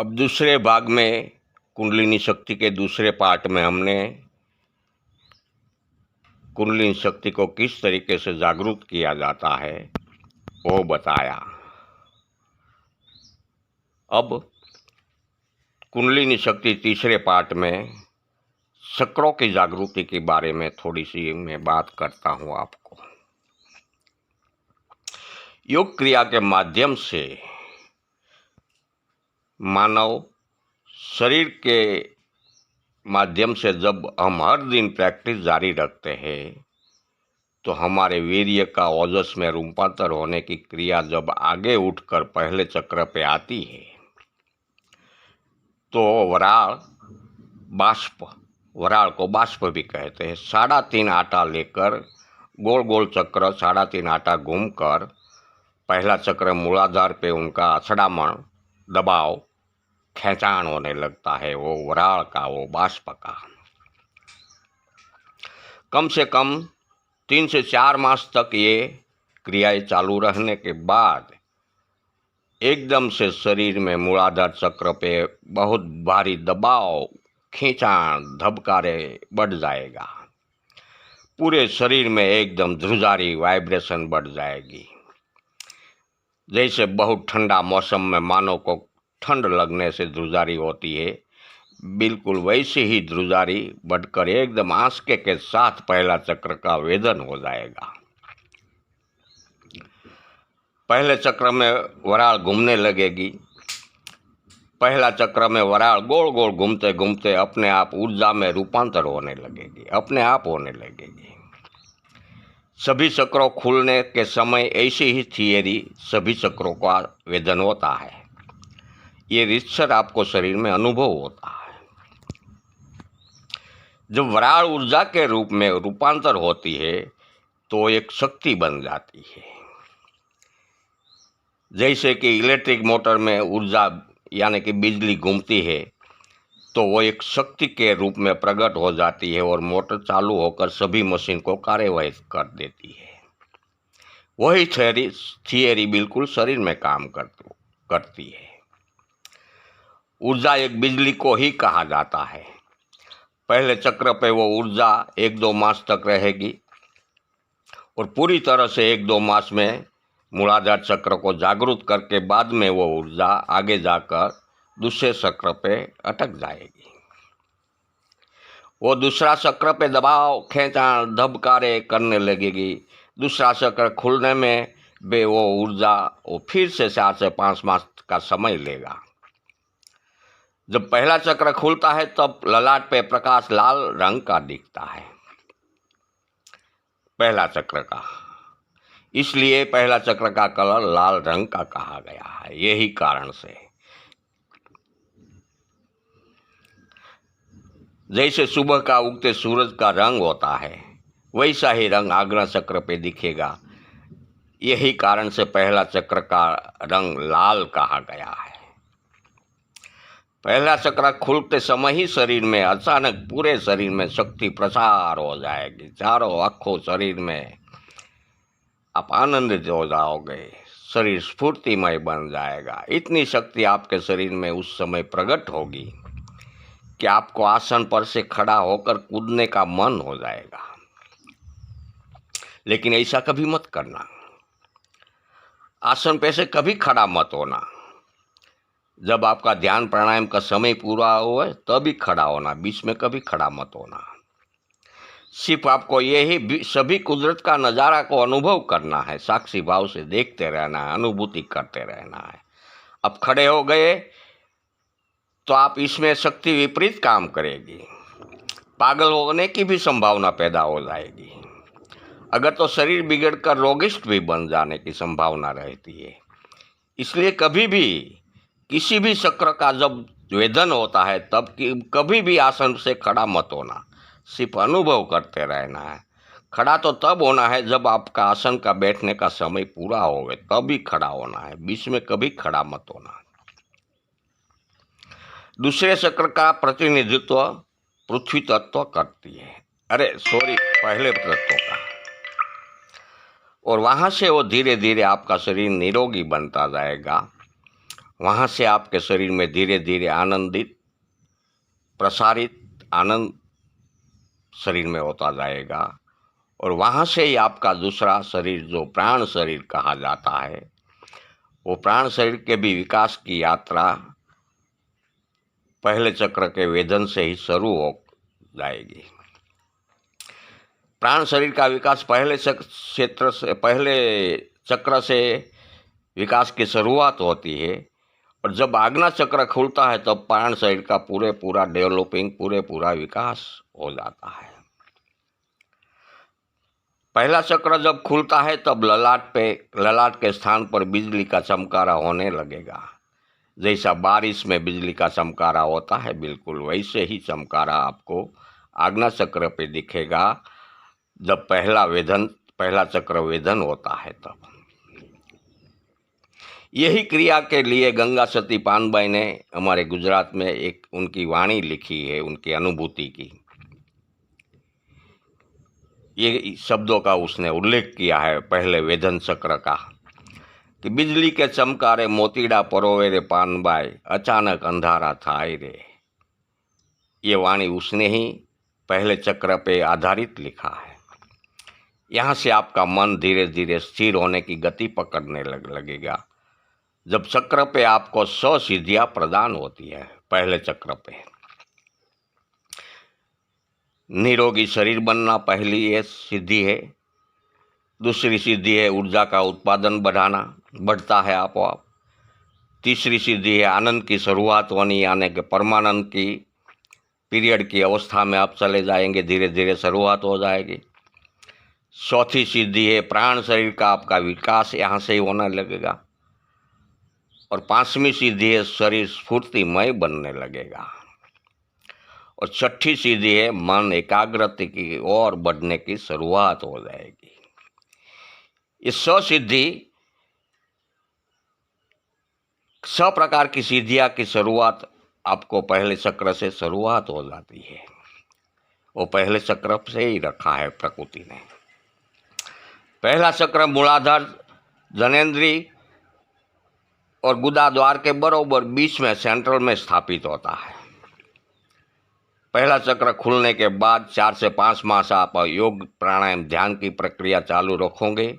अब दूसरे भाग में कुंडलिनी शक्ति के दूसरे पार्ट में हमने कुंडलिनी शक्ति को किस तरीके से जागरूक किया जाता है वो बताया। अब कुंडलिनी शक्ति तीसरे पार्ट में चक्रों की जागृति के बारे में थोड़ी सी मैं बात करता हूँ आपको। योग क्रिया के माध्यम से मानव शरीर के माध्यम से जब हम हर दिन प्रैक्टिस जारी रखते हैं तो हमारे वीर्य का ओजस में रूपांतर होने की क्रिया जब आगे उठकर पहले चक्र पे आती है तो वराल को बाष्प भी कहते हैं। 3.5 आटा लेकर गोल गोल चक्र 3.5 आटा घूमकर पहला चक्र मूलाधार पे उनका अछड़ामण दबाव खेचाण होने लगता है, वो वराल का, वो बाष्प का। कम से कम 3 से 4 मास तक ये क्रियाएं चालू रहने के बाद एकदम से शरीर में मूलाधार चक्र पे बहुत भारी दबाव, खींचाण, धबकारे बढ़ जाएगा। पूरे शरीर में एकदम ध्रुजारी वाइब्रेशन बढ़ जाएगी। जैसे बहुत ठंडा मौसम में मानव को ठंड लगने से ध्रुजारी होती है, बिल्कुल वैसे ही ध्रुजारी बढ़कर एकदम आंसके के साथ पहला चक्र का वेदन हो जाएगा। पहले चक्र में वराल घूमने लगेगी। पहला चक्र में वराल गोल गोल घूमते घूमते अपने आप ऊर्जा में रूपांतर होने लगेगी, अपने आप होने लगेगी। सभी चक्रों खुलने के समय ऐसी ही थियरी सभी चक्रों का वेदन होता है। ये रितसर आपको शरीर में अनुभव होता है। जब वराल ऊर्जा के रूप में रूपांतर होती है तो एक शक्ति बन जाती है। जैसे कि इलेक्ट्रिक मोटर में ऊर्जा यानी कि बिजली घूमती है तो वो एक शक्ति के रूप में प्रकट हो जाती है और मोटर चालू होकर सभी मशीन को कार्यवाही कर देती है। वही थियरी बिल्कुल शरीर में काम करती है। ऊर्जा एक बिजली को ही कहा जाता है। पहले चक्र पे वो ऊर्जा 1-2 मास तक रहेगी और पूरी तरह से 1-2 मास में मूलाधार चक्र को जागृत करके बाद में वो ऊर्जा आगे जाकर दूसरे चक्र पे अटक जाएगी। वो दूसरा चक्र पे दबाव, खेचाण, धबकारे करने लगेगी। दूसरा चक्र खुलने में भी वो ऊर्जा वो फिर से 4 से 5 मास का समय लेगा। जब पहला चक्र खुलता है तब ललाट पे प्रकाश लाल रंग का दिखता है, पहला चक्र का। इसलिए पहला चक्र का कलर लाल रंग का कहा गया है। यही कारण से जैसे सुबह का उगते सूरज का रंग होता है वैसा ही रंग आग्रा चक्र पे दिखेगा। यही कारण से पहला चक्र का रंग लाल कहा गया है। पहला चक्र खुलते समय ही शरीर में अचानक पूरे शरीर में शक्ति प्रसार हो जाएगी। चारों आँखों शरीर में आप आनंदित हो जाओगे, शरीर स्फूर्तिमय बन जाएगा। इतनी शक्ति आपके शरीर में उस समय प्रकट होगी कि आपको आसन पर से खड़ा होकर कूदने का मन हो जाएगा। लेकिन ऐसा कभी मत करना। आसन पे से कभी खड़ा मत होना। जब आपका ध्यान प्राणायाम का समय पूरा हो तभी खड़ा होना, बीच में कभी खड़ा मत होना। सिर्फ आपको यही सभी कुदरत का नज़ारा को अनुभव करना है, साक्षी भाव से देखते रहना है, अनुभूति करते रहना है। अब खड़े हो गए तो आप इसमें शक्ति विपरीत काम करेगी, पागल होने की भी संभावना पैदा हो जाएगी। अगर तो शरीर बिगड़कर रोगिष्ट भी बन जाने की संभावना रहती है। इसलिए कभी भी किसी भी चक्र का जब वेदन होता है तब कभी भी आसन से खड़ा मत होना, सिर्फ अनुभव करते रहना है। खड़ा तो तब होना है जब आपका आसन का बैठने का समय पूरा हो गए तभी खड़ा होना है, बीच में कभी खड़ा मत होना। दूसरे चक्र का प्रतिनिधित्व पृथ्वी तत्व करती है, पहले तत्व का। और वहां से वो धीरे धीरे आपका शरीर निरोगी बनता जाएगा वहाँ से आपके शरीर में धीरे धीरे आनंदित प्रसारित आनंद शरीर में होता जाएगा। और वहाँ से ही आपका दूसरा शरीर जो प्राण शरीर कहा जाता है, वो प्राण शरीर के भी विकास की यात्रा पहले चक्र के वेदन से ही शुरू हो जाएगी। प्राण शरीर का विकास पहले चक्र से विकास की शुरुआत होती है, और जब आज्ञा चक्र खुलता है तब प्राण शरीर का पूरा डेवलपिंग पूरा विकास हो जाता है। पहला चक्र जब खुलता है तब ललाट के स्थान पर बिजली का चमकारा होने लगेगा। जैसा बारिश में बिजली का चमकारा होता है, बिल्कुल वैसे ही चमकारा आपको आज्ञा चक्र पे दिखेगा जब पहला चक्र वेदन होता है तब। यही क्रिया के लिए गंगा सती पानबाई ने हमारे गुजरात में एक उनकी वाणी लिखी है, उनकी अनुभूति की। ये शब्दों का उसने उल्लेख किया है पहले वेदन चक्र का कि बिजली के चमकारे मोतीड़ा परोवे रे पानबाई, अचानक अंधारा थाय रे। ये वाणी उसने ही पहले चक्र पे आधारित लिखा है। यहाँ से आपका मन धीरे धीरे स्थिर होने की गति पकड़ने लगेगा जब चक्र पे आपको 100 सिद्धियां प्रदान होती है। पहले चक्र पे निरोगी शरीर बनना पहली ये सिद्धि है। दूसरी सिद्धि है ऊर्जा का उत्पादन बढ़ता है आपो-आप। तीसरी सिद्धि है आनंद की शुरुआत होनी, यानी कि परमानंद की पीरियड की अवस्था में आप चले जाएंगे, धीरे धीरे शुरुआत हो जाएगी। चौथी सिद्धि है प्राण शरीर का आपका विकास यहाँ से ही होने लगेगा। और पांचवी सिद्धि है शरीर स्फूर्तिमय बनने लगेगा। और छठी सीधी है मन एकाग्रता की ओर बढ़ने की शुरुआत हो जाएगी। इस 100 सिद्धि 100 प्रकार की सिद्धियां की शुरुआत आपको पहले चक्र से शुरुआत हो जाती है। वो पहले चक्र से ही रखा है प्रकृति ने। पहला चक्र मूलाधार जनेन्द्री और गुदा द्वार के बरोबर बीच में सेंट्रल में स्थापित होता है। पहला चक्र खुलने के बाद 4 से 5 मास आप योग प्राणायाम ध्यान की प्रक्रिया चालू रखोगे।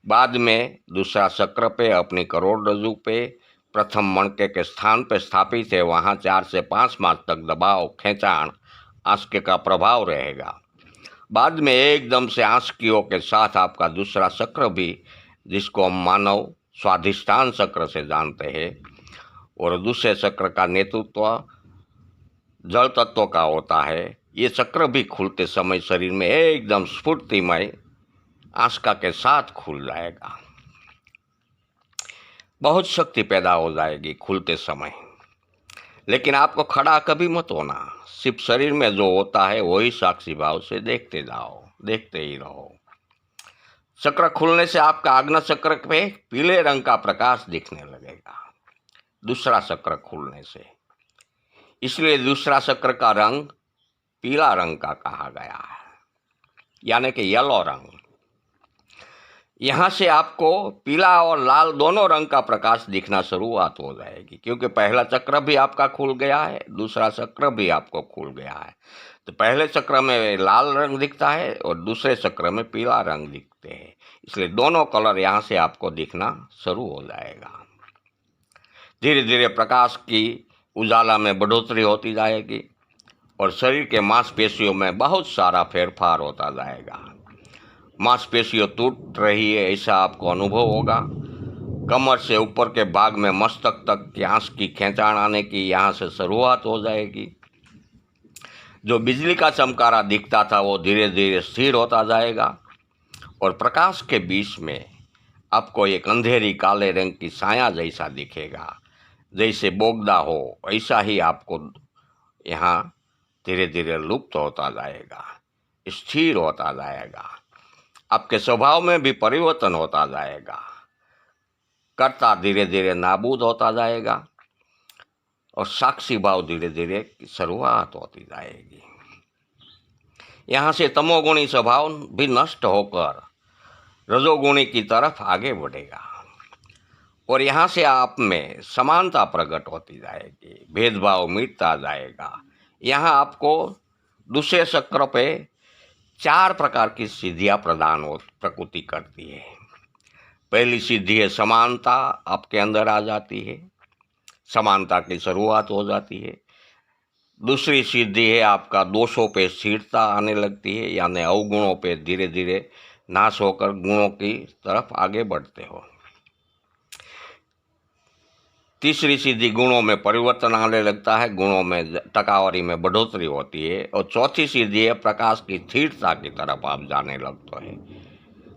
बाद में दूसरा चक्र पे अपनी करोड़रज्जु पे प्रथम मणके के स्थान पे स्थापित है, वहाँ 4 से 5 मास तक दबाव खेचाण आंसके का प्रभाव रहेगा। बाद में एकदम से आंसकियों के साथ आपका दूसरा चक्र भी, जिसको हम मानव स्वाधिष्ठान चक्र से जानते हैं, और दूसरे चक्र का नेतृत्व जल तत्व का होता है। ये चक्र भी खुलते समय शरीर में एकदम स्फूर्तिमय आंसका के साथ खुल जाएगा। बहुत शक्ति पैदा हो जाएगी खुलते समय। लेकिन आपको खड़ा कभी मत होना, सिर्फ शरीर में जो होता है वही साक्षी भाव से देखते जाओ, देखते ही रहो। चक्र खुलने से आपका आज्ञा चक्र पे पीले रंग का प्रकाश दिखने लगेगा दूसरा चक्र खुलने से। इसलिए दूसरा चक्र का रंग पीला रंग का कहा गया है, यानी कि येलो रंग। यहाँ से आपको पीला और लाल दोनों रंग का प्रकाश दिखना शुरुआत हो जाएगी, क्योंकि पहला चक्र भी आपका खुल गया है, दूसरा चक्र भी आपको खुल गया है। तो पहले चक्र में लाल रंग दिखता है और दूसरे चक्र में पीला रंग दिखते हैं, इसलिए दोनों कलर यहाँ से आपको दिखना शुरू हो जाएगा। धीरे धीरे प्रकाश की उजाला में बढ़ोतरी होती जाएगी और शरीर के मांसपेशियों में बहुत सारा फेरफार होता जाएगा। मांसपेशियों टूट रही है ऐसा आपको अनुभव होगा। कमर से ऊपर के भाग में मस्तक तक की आंख की खेचाण आने की यहाँ से शुरुआत हो जाएगी। जो बिजली का चमकारा दिखता था वो धीरे धीरे स्थिर होता जाएगा और प्रकाश के बीच में आपको एक अंधेरी काले रंग की छाया जैसा दिखेगा, जैसे बोगदा हो, ऐसा ही आपको यहाँ धीरे धीरे लुप्त होता जाएगा, स्थिर होता जाएगा। आपके स्वभाव में भी परिवर्तन होता जाएगा, कर्ता धीरे धीरे नाबूद होता जाएगा और साक्षी भाव धीरे धीरे शुरुआत होती जाएगी। यहाँ से तमोगुणी स्वभाव भी नष्ट होकर रजोगुणी की तरफ आगे बढ़ेगा और यहाँ से आप में समानता प्रकट होती जाएगी, भेदभाव मिटता जाएगा। यहाँ आपको दूसरे चक्र पे 4 प्रकार की सिद्धियाँ प्रदान हो प्रकृति करती है। पहली सिद्धि है समानता, आपके अंदर आ जाती है, समानता की शुरुआत हो जाती है। दूसरी सिद्धि है आपका दोषों पे स्थिरता आने लगती है, यानी अवगुणों पे धीरे धीरे नाश होकर गुणों की तरफ आगे बढ़ते हो। तीसरी सिद्धि गुणों में परिवर्तन आने लगता है, गुणों में टकावारी में बढ़ोतरी होती है। और चौथी सिद्धि है प्रकाश की स्थिरता की तरफ आप जाने लगते हैं।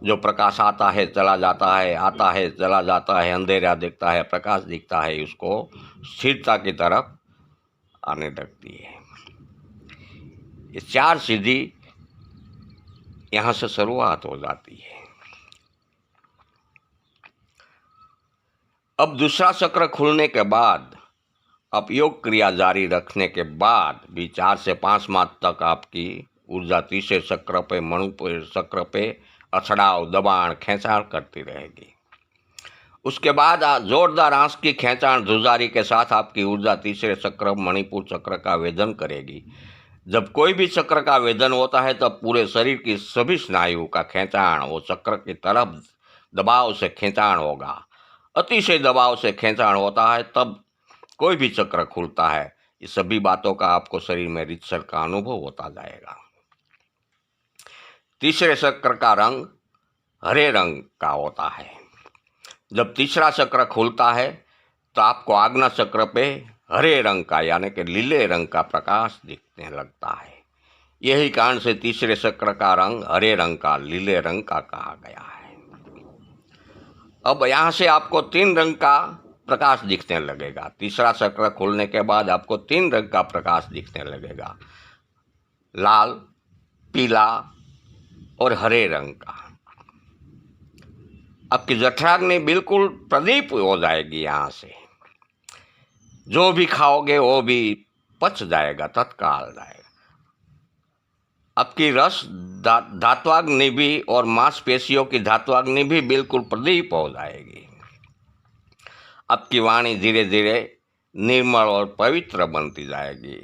जो प्रकाश आता है चला जाता है, आता है चला जाता है, अंधेरा दिखता है प्रकाश दिखता है, उसको स्थिरता की तरफ आने लगती है। ये 4 सिद्धि यहाँ से शुरुआत हो जाती है। अब दूसरा चक्र खुलने के बाद आप योग क्रिया जारी रखने के बाद भी 4 से 5 माह तक आपकी ऊर्जा तीसरे चक्र पे मणिपुर चक्र पे अछड़ाव दबाण खींचाण करती रहेगी। उसके बाद जोरदार आंख की खींचाण जुजारी के साथ आपकी ऊर्जा तीसरे चक्र मणिपुर चक्र का वेदन करेगी। जब कोई भी चक्र का वेदन होता है तब पूरे शरीर की सभी स्नायु का खींचाण वो चक्र की तरफ दबाव से खींचाण होगा। अतिशय दबाव से खींचाण होता है तब कोई भी चक्र खुलता है। ये सभी बातों का आपको शरीर में रिचर का अनुभव होता जाएगा। तीसरे चक्र का रंग हरे रंग का होता है। जब तीसरा चक्र खुलता है तो आपको आज्ञा चक्र पे हरे रंग का यानी कि लीले रंग का प्रकाश दिखने लगता है। यही कारण से तीसरे चक्र का रंग हरे रंग का लीले रंग का कहा गया है। अब यहाँ से आपको 3 रंग का प्रकाश दिखने लगेगा। तीसरा चक्र खुलने के बाद आपको 3 रंग का प्रकाश दिखने लगेगा, लाल, पीला और हरे रंग का। आपकी जठराग्नि बिल्कुल प्रदीप हो जाएगी। यहाँ से जो भी खाओगे वो भी पच जाएगा, तत्काल जाएगा। आपकी रस धात्वाग्नि भी और मांसपेशियों की धात्वाग्नि भी बिल्कुल प्रदीप हो जाएगी। आपकी वाणी धीरे धीरे निर्मल और पवित्र बनती जाएगी।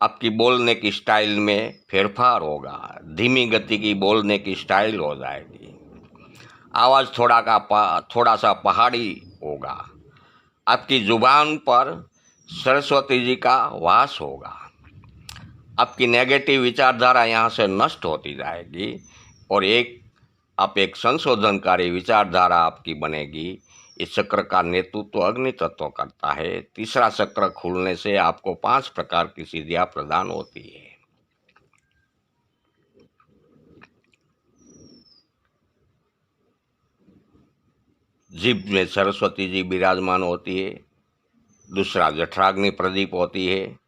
आपकी बोलने की स्टाइल में फेरफार होगा, धीमी गति की बोलने की स्टाइल हो जाएगी। आवाज़ थोड़ा सा पहाड़ी होगा। आपकी जुबान पर सरस्वती जी का वास होगा। आपकी नेगेटिव विचारधारा यहाँ से नष्ट होती जाएगी और आप एक संशोधनकारी विचारधारा आपकी बनेगी। इस चक्र का नेतृत्व अग्नि तत्व करता है। तीसरा चक्र खुलने से आपको 5 प्रकार की सिद्धियां प्रदान होती है। जीभ में सरस्वती जी विराजमान होती है। दूसरा जठराग्नि प्रदीप होती है।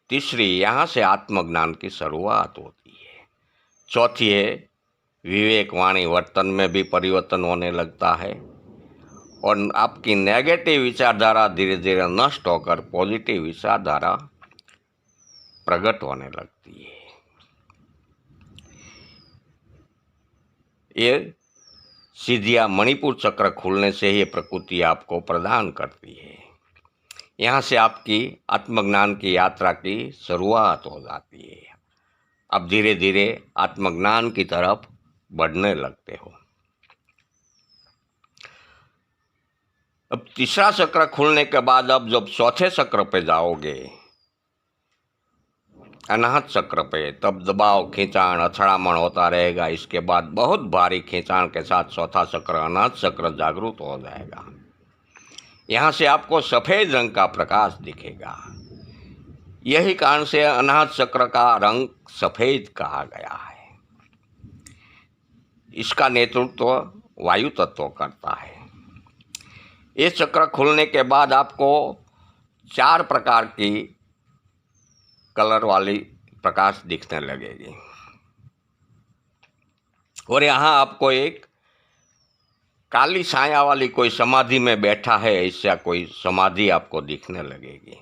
तीसरी यहाँ से आत्मज्ञान की शुरुआत होती है। चौथी है विवेक वाणी वर्तन में भी परिवर्तन होने लगता है और आपकी नेगेटिव विचारधारा धीरे धीरे नष्ट होकर पॉजिटिव विचारधारा प्रकट होने लगती है। ये सिद्धियाँ मणिपुर चक्र खुलने से ही प्रकृति आपको प्रदान करती है। यहाँ से आपकी आत्मज्ञान की यात्रा की शुरुआत हो जाती है। अब धीरे धीरे आत्मज्ञान की तरफ बढ़ने लगते हो। अब तीसरा चक्र खुलने के बाद अब जब चौथे चक्र पे जाओगे, अनाहत चक्र पे, तब दबाव खींचाण अछड़ामण होता रहेगा। इसके बाद बहुत भारी खींचाण के साथ चौथा चक्र अनाहत चक्र जागृत हो जाएगा। यहाँ से आपको सफ़ेद रंग का प्रकाश दिखेगा। यही कारण से अनाहत चक्र का रंग सफ़ेद कहा गया है। इसका नेतृत्व वायु तत्व करता है। इस चक्र खुलने के बाद आपको 4 प्रकार की कलर वाली प्रकाश दिखने लगेगी और यहाँ आपको एक काली छाया वाली कोई समाधि में बैठा है ऐसा कोई समाधि आपको दिखने लगेगी।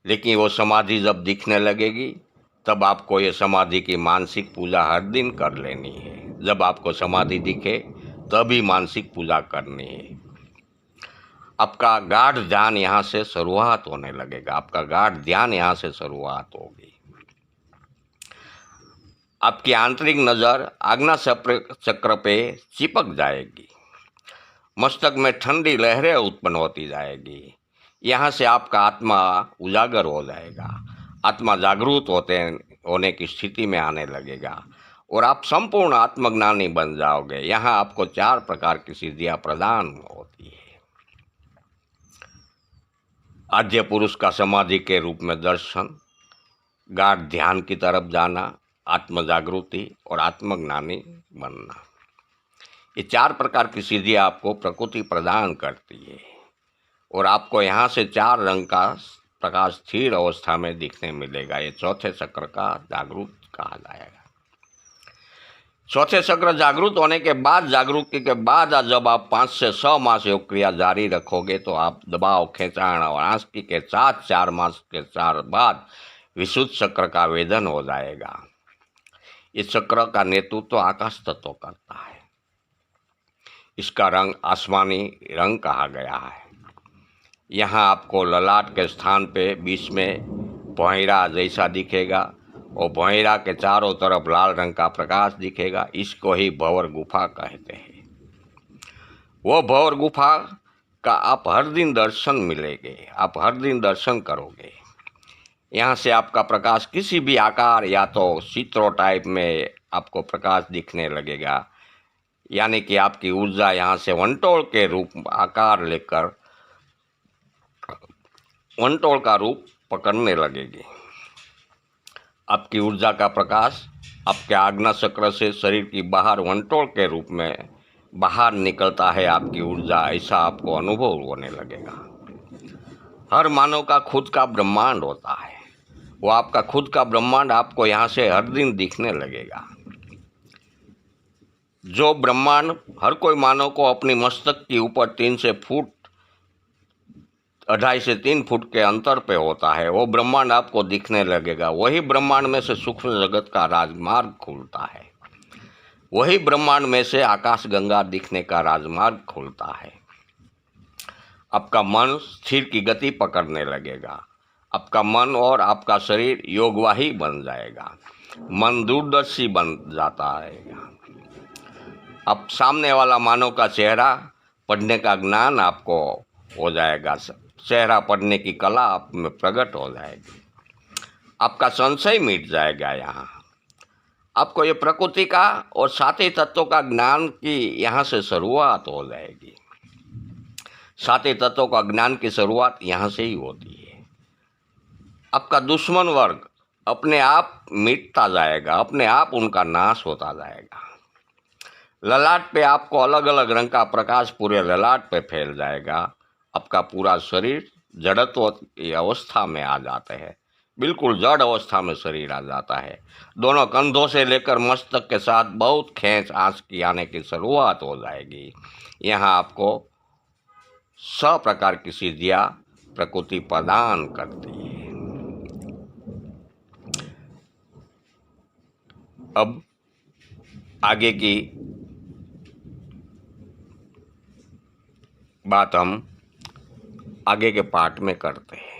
लेकिन वो समाधि जब दिखने लगेगी तब आपको ये समाधि की मानसिक पूजा हर दिन कर लेनी है। जब आपको समाधि दिखे तभी मानसिक पूजा करनी है। आपका गाढ़ ध्यान यहाँ से शुरुआत होने लगेगा, आपका गाढ़ ध्यान यहाँ से शुरुआत होगी। आपकी आंतरिक नज़र आज्ञा चक्र पे चिपक जाएगी, मस्तक में ठंडी लहरें उत्पन्न होती जाएगी। यहाँ से आपका आत्मा उजागर हो जाएगा, आत्मा जागरूक होने की स्थिति में आने लगेगा और आप संपूर्ण आत्मज्ञानी बन जाओगे। यहाँ आपको 4 प्रकार की सिद्धियां प्रदान होती है। आद्य पुरुष का समाधि के रूप में दर्शन, गाढ़ ध्यान की तरफ जाना, आत्म जागृति और आत्मज्ञानी बनना, ये 4 प्रकार की सिद्धियां आपको प्रकृति प्रदान करती है और आपको यहाँ से 4 रंग का प्रकाश स्थिर अवस्था में दिखने मिलेगा। ये चौथे चक्र का जागरूक कहा जाएगा। चौथे चक्र जागरूक होने के बाद, जागरूकता के बाद जब आप 5 से 6 मास योग क्रिया जारी रखोगे तो आप दबाव, खेचाण और आंसकी के साथ 4 मास के 4 बाद विशुद्ध चक्र का वेदन हो जाएगा। इस चक्र का नेतृत्व आकाश तत्व करता है। इसका रंग आसमानी रंग कहा गया है। यहाँ आपको ललाट के स्थान पे बीच में भौंरा जैसा दिखेगा और भौंरा के चारों तरफ लाल रंग का प्रकाश दिखेगा। इसको ही भंवर गुफा कहते हैं। वो भंवर गुफा का आप हर दिन दर्शन मिलेंगे, आप हर दिन दर्शन करोगे। यहाँ से आपका प्रकाश किसी भी आकार या तो चित्रों टाइप में आपको प्रकाश दिखने लगेगा, यानी कि आपकी ऊर्जा यहाँ से वंटोल के रूप आकार लेकर वंटोल का रूप पकड़ने लगेगी। आपकी ऊर्जा का प्रकाश आपके आज्ञा चक्र से शरीर की बाहर वंटोल के रूप में बाहर निकलता है। आपकी ऊर्जा ऐसा आपको अनुभव होने लगेगा। हर मानव का खुद का ब्रह्मांड होता है, वो आपका खुद का ब्रह्मांड आपको यहाँ से हर दिन दिखने लगेगा। जो ब्रह्मांड हर कोई मानव को अपनी मस्तक के ऊपर 3 से फुट 2.5 से 3 फुट के अंतर पे होता है, वो ब्रह्मांड आपको दिखने लगेगा। वही ब्रह्मांड में से सूक्ष्म जगत का राजमार्ग खुलता है, वही ब्रह्मांड में से आकाश गंगा दिखने का राजमार्ग खुलता है। आपका मन स्थिर की गति पकड़ने लगेगा। आपका मन और आपका शरीर योगवाही बन जाएगा। मन दूरदर्शी बन जाता है। अब सामने वाला मानव का चेहरा पढ़ने का ज्ञान आपको हो जाएगा। चेहरा पढ़ने की कला आप में प्रकट हो जाएगी। आपका संशय मिट जाएगा। यहाँ आपको ये प्रकृति का और सातों तत्वों का ज्ञान की यहाँ से शुरुआत हो जाएगी। सातों तत्वों का ज्ञान की शुरुआत यहाँ से ही होती है। आपका दुश्मन वर्ग अपने आप मिटता जाएगा, अपने आप उनका नाश होता जाएगा। ललाट पे आपको अलग अलग रंग का प्रकाश पूरे ललाट पे फैल जाएगा। आपका पूरा शरीर जड़त्व की अवस्था में आ जाते हैं, बिल्कुल जड़ अवस्था में शरीर आ जाता है। दोनों कंधों से लेकर मस्तक के साथ बहुत खींच आंच की आने की शुरुआत हो जाएगी। यहाँ आपको 100 प्रकार की सिद्धियाँ प्रकृति प्रदान करती है। अब आगे की बात हम आगे के पार्ट में करते हैं।